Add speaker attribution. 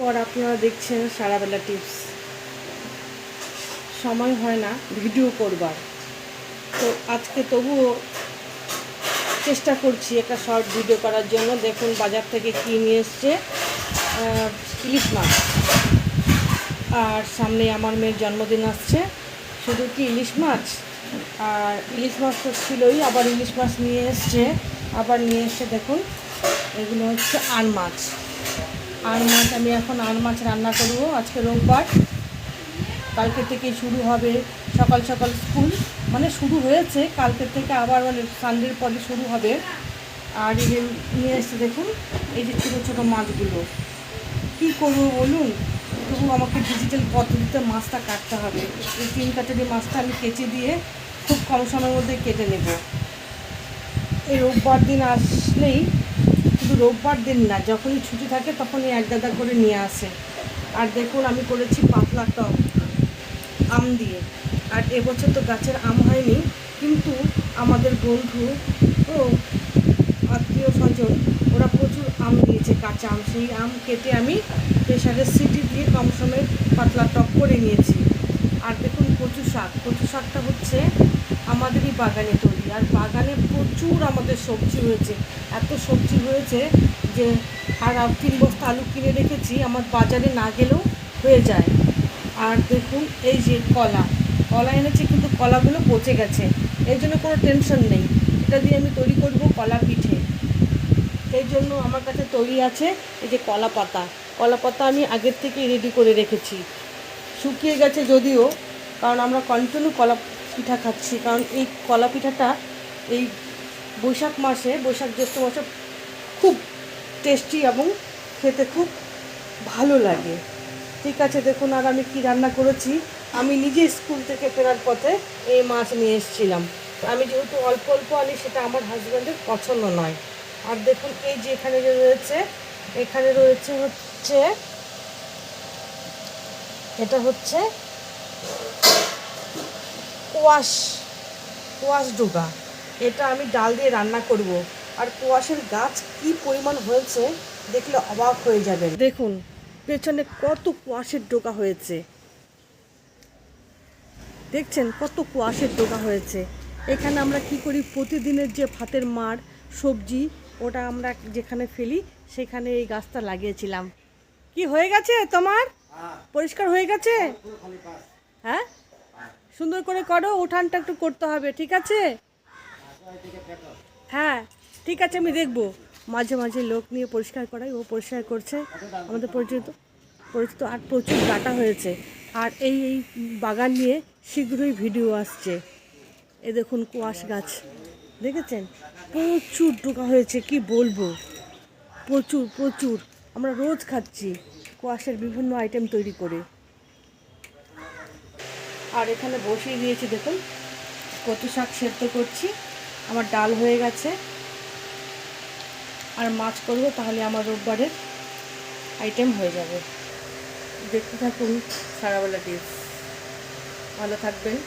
Speaker 1: পর আপনারা দেখছেন সারাবেলা টিপস। সময় হয় না ভিডিও করবার, তো আজকে তবুও চেষ্টা করছি একটা শর্ট ভিডিও করার জন্য। দেখুন বাজার থেকে কি নিয়ে এসছে, ইলিশ মাছ। আর সামনে আমার মেয়ের জন্মদিন আসছে, শুধু কি ইলিশ মাছ আর ইলিশ মাছ তো ছিলই, আবার ইলিশ মাছ নিয়ে এসছে। দেখুন এগুলো হচ্ছে আড় মাছ। আমি এখন আড় মাছ রান্না করব। আজকে রোববার, কালকে থেকে শুরু হবে সকাল সকাল স্কুল, মানে শুরু হয়েছে কালকে থেকে, আবার মানে সানডের পরে শুরু হবে। আর এই যে নিয়ে এসছে দেখুন, এই যে ছোটো ছোটো মাছগুলো। কী করবো বলুন, তবু আমাকে ডিজিটাল পদ্ধতিতে মাছটা কাটতে হবে। এই 3 কাটারি মাছটা আমি কেচে দিয়ে খুব কম সময়ের মধ্যে কেটে নেব। এই রোববার দিন আসলেই, শুধু রোববার দিন না, যখনই ছুটি থাকে তখনই এক দাদা করে নিয়ে আসে। আর দেখুন আমি করেছি পাতলা টক আম দিয়ে। আর এবছর তো গাছের আম হয়নি, কিন্তু আমাদের বন্ধু ও আত্মীয় স্বজন ওরা প্রচুর আম দিয়েছে, কাঁচা আম। সেই আম কেটে আমি প্রেশারের সিটি দিয়ে কম সময়ে পাতলা টক করে নিয়েছি। আর দেখুন কচু শাকটা হচ্ছে আমাদেরই বাগানে তৈরি। আর বাগানে প্রচুর আমাদের সবজি হয়েছে, এত সবজি হয়েছে যে আর 3 বস্তা আলু কিনে রেখেছি, আমার বাজারে না গেলেও হয়ে যায়। আর দেখুন এই যে কলা এনেছি, কিন্তু কলাগুলো পচে গেছে, এই জন্য কোনো টেনশন নেই। এটা দিয়ে আমি তৈরি করব কলা পিঠে। এই জন্য আমার কাছে তৈরি আছে এই যে কলা পাতা আমি আগের থেকেই রেডি করে রেখেছি। শুকিয়ে গেছে যদিও, কারণ আমরা কন্টিনিউ কলা পিঠা খাচ্ছি। কারণ এই কলা পিঠাটা এই বৈশাখ জ্যৈষ্ঠ মাসে খুব টেস্টি এবং খেতে খুব ভালো লাগে। ঠিক আছে, দেখুন আর আমি কি রান্না করেছি। আমি নিজে স্কুল থেকে ফেরার পথে এই মাছ নিয়ে এসেছিলাম। আমি যেহেতু অল্প অল্প আনি, সেটা আমার হাজব্যান্ডের পছন্দ নয়। আর দেখুন এই যে এখানে রয়েছে হচ্ছে এটা হচ্ছে কোয়াশ ডোগা। এটা আমি ডাল দিয়ে রান্না করব। আর কোয়াশের গাছ কি পরিমাণ হয়েছে দেখলে অবাক হয়ে যাবেন। দেখুন পেছনে কত কোয়াশের ডোগা হয়েছে, দেখছেন কত কোয়াশের ডোগা হয়েছে। এখানে আমরা কি করি, প্রতিদিনের যে ভাতের মাড় সবজি, ওটা আমরা যেখানে ফেলি সেখানে এই গাছটা লাগিয়েছিলাম। কি হয়ে গেছে তোমার? পরিষ্কার হয়ে গেছে? হ্যাঁ, সুন্দর করে করো, উঠানটা একটু করতে হবে, ঠিক আছে? হ্যাঁ ঠিক আছে, আমি দেখবো। মাঝে মাঝে লোক নিয়ে পরিষ্কার করাই, ও পরিষ্কার করছে। আমাদের পরিচিত আর প্রচুর ডাটা হয়েছে। আর এই বাগান নিয়ে শীঘ্রই ভিডিও আসছে। এ দেখুন কোয়াশ গাছ, দেখেছেন প্রচুর ডোকা হয়েছে, কি বলবো, প্রচুর। আমরা রোজ খাচ্ছি কোয়াশের বিভিন্ন আইটেম তৈরি করে। আর এখানে বসিয়ে দিয়েছি দেখুন, কচু শাক সেদ্ধ করছি। আমার ডাল হয়ে গেছে, আর মাছ করবো, তাহলে আমার রোববারের আইটেম হয়ে যাবে। দেখতে থাকুন সারাবেলা টিপস। ভালো থাকবেন।